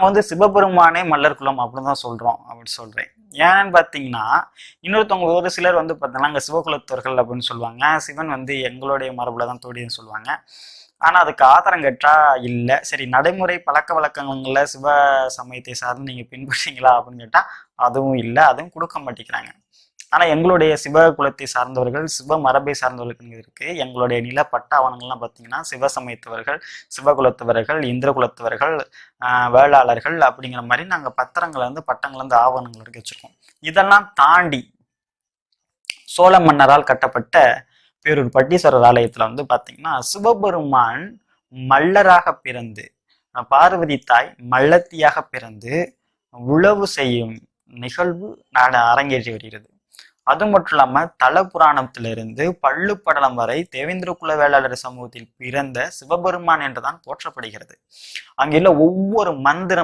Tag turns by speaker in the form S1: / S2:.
S1: நாங்க சிவபெருமானே மல்லர் குலம் அப்படின்னு தான் சொல்றோம் அப்படின்னு சொல்றேன். ஏன்னு பாத்தீங்கன்னா, இன்னொருத்தவங்க ஒரு சிலர் பாத்தீங்கன்னா அங்க சிவகுலத்தவர்கள் அப்படின்னு சொல்லுவாங்க. சிவன் எங்களுடைய மரபுல தான் தோடின்னு சொல்லுவாங்க. ஆனா அதுக்கு ஆதாரம் கேட்டா இல்ல. சரி, நடைமுறை பழக்க வழக்கங்கள்ல சிவ சமயத்தை சார்ந்து நீங்க பின்பற்றீங்களா அப்படின்னு கேட்டா அதுவும் இல்ல, அதுவும் கொடுக்க மாட்டேங்கிறாங்க. ஆனா எங்களுடைய சிவ குலத்தை சார்ந்தவர்கள், சிவ மரபை சார்ந்தவர்கள் இருக்கு. எங்களுடைய நிலப்பட்ட ஆவணங்கள்லாம் பார்த்தீங்கன்னா சிவ சமயத்தவர்கள், சிவகுலத்தவர்கள், இந்திர குலத்தவர்கள், வேளாளர்கள் அப்படிங்கிற மாதிரி நாங்க பத்திரங்கள் பட்டங்கள் ஆவணங்கள் இருக்கு வச்சிருக்கோம். இதெல்லாம் தாண்டி சோழ மன்னரால் கட்டப்பட்ட பேரூர் பட்டீஸ்வரர் ஆலயத்துல பாத்தீங்கன்னா சிவபெருமான் மல்லராக பிறந்து, பார்வதி தாய் மல்லத்தியாக பிறந்து உழவு செய்யும் நிகழ்வு அரங்கேற்றி வருகிறது. அது மட்டும் இல்லாம தல புராணத்திலிருந்து பள்ளு படலம் வரை தேவேந்திர குல வேளாளர் சமூகத்தில் பிறந்த சிவபெருமான் என்றுதான் போற்றப்படுகிறது. அங்குள்ள ஒவ்வொரு மந்திரம்